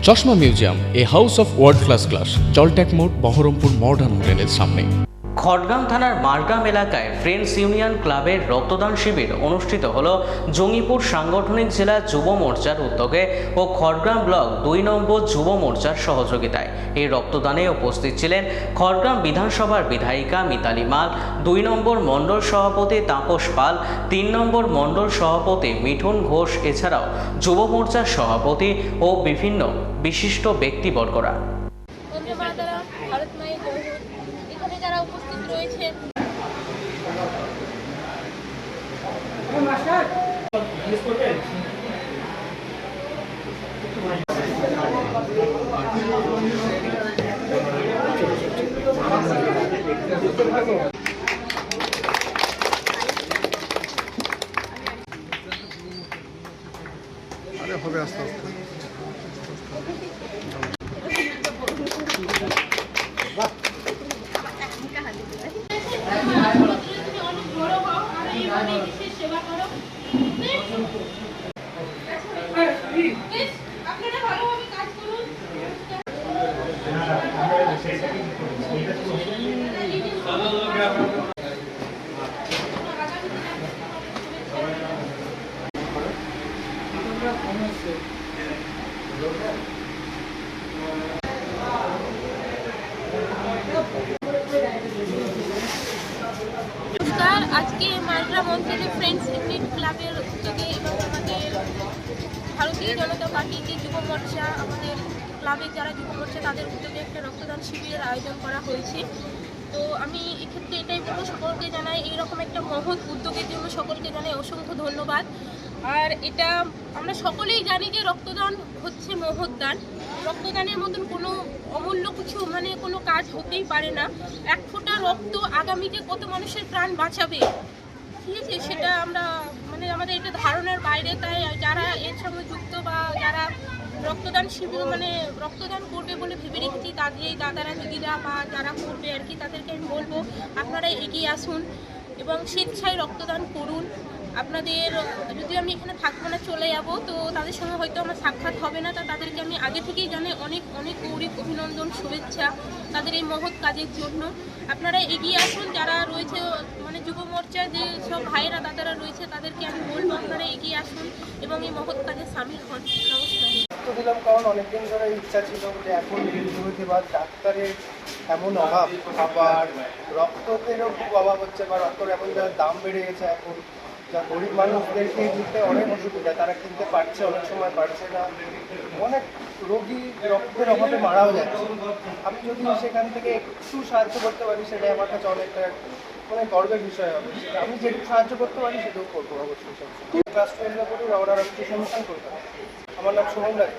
চশমা museum, a house of world class, জলট্যাক মোড়, বহরমপুর মডার্ন হোটেলের সামনে। খড়গ্রাম থানার মারগ্রাম এলাকায় ফ্রেন্ডস ইউনিয়ন ক্লাবের রক্তদান শিবির অনুষ্ঠিত হল জঙ্গিপুর সাংগঠনিক জেলা যুব মোর্চার উদ্যোগে ও খড়গ্রাম ব্লক 2 নম্বর যুব মোর্চার সহযোগিতায়। এই রক্তদানে উপস্থিত ছিলেন খড়গ্রাম বিধানসভার বিধায়িকা মিতালি মাল, 2 নম্বর মণ্ডল সভাপতি তাপস পাল, 3 নম্বর মণ্ডল সভাপতি মিঠুন ঘোষ, এছাড়াও যুব মোর্চার সভাপতি ও বিভিন্ন বিশিষ্ট ব্যক্তিবর্গরা। যারা উপস্থিত রয়েছেন হবে আস্তে আস্তে। আপনারা ভালোভাবে কাজ করুন। আজকে মারগ্রাম অঞ্চলে ফ্রেন্ডস ইউনিয়ন ক্লাবের উদ্যোগে এবং আমাদের ভারতীয় জনতা পার্টি যে যুব মোর্চা, আমাদের ক্লাবের যারা যুব মোর্চা তাদের উদ্যোগে একটা রক্তদান শিবিরের আয়োজন করা হয়েছে। তো আমি এক্ষেত্রে এটাই বলবো, সকলকে জানাই এইরকম একটা মহৎ উদ্যোগের জন্য সকলকে জানাই অসংখ্য ধন্যবাদ। আর এটা আমরা সকলেই জানি যে রক্তদান হচ্ছে মহৎ দান। রক্তদানের মতন কোনো অমূল্য কিছু কোনো কাজ হতেই পারে না। এক ফোঁটা রক্ত আগামীতে কত মানুষের প্রাণ বাঁচাবে, ঠিক আছে, সেটা আমরা আমাদের এটা ধারণার বাইরে। তাই যারা এর সঙ্গে যুক্ত বা যারা রক্তদান শিবির রক্তদান করবে বলে ভেবে রেখেছি, তাদের দাদারা দিদিরা বা যারা করবে আর কি, তাদেরকে আমি বলবো আপনারা এগিয়ে আসুন এবং স্বেচ্ছায় রক্তদান করুন। আপনাদের যদি আমি এখানে থাকবো না, চলে যাব, তো তাদের সঙ্গে হয়তো আমার সাক্ষাৎ হবে না। তা তাদেরকে আমি আগে থেকেই জানাই অনেক অনেক গৌরব, অভিনন্দন, শুভেচ্ছা তাদের এই মহৎ কাজের জন্য। আপনারা এগিয়ে আসুন, যারা রয়েছে যুব মোর্চার যে সব ভাইয়েরা দাদারা রয়েছে, তাদেরকে আমি বলবো আপনারা এগিয়ে আসুন এবং এই মহৎ কাজে সামিল হন। নমস্কার। দিলাম কারণ অনেকদিন ধরে ইচ্ছা ছিল যে এখন হয়েছে বা ডাক্তারের এমন অভাব, আবার রক্তেরও খুব অভাব হচ্ছে, বা রক্তের এমন যা দাম বেড়ে গেছে এখন, যা গরিব মানুষদেরকে নিতে অনেক অসুবিধা, তারা কিনতে পারছে, অনেক সময় পারছে না। অনেক রোগী রক্তের অভাবে মারাও যাচ্ছে। আমি যদি সেখান থেকে একটু সাহায্য করতে পারি, সেটাই আমার কাছে অনেকটা গর্বের বিষয় হবে। আমি যেটুকু সাহায্য করতে পারি সেটুকু করবো অবশ্যই। ক্লাস 12 পড়ি, রওনা রক্ত সংস্থান কলকাতা। আমার নাম শুভম রাজ।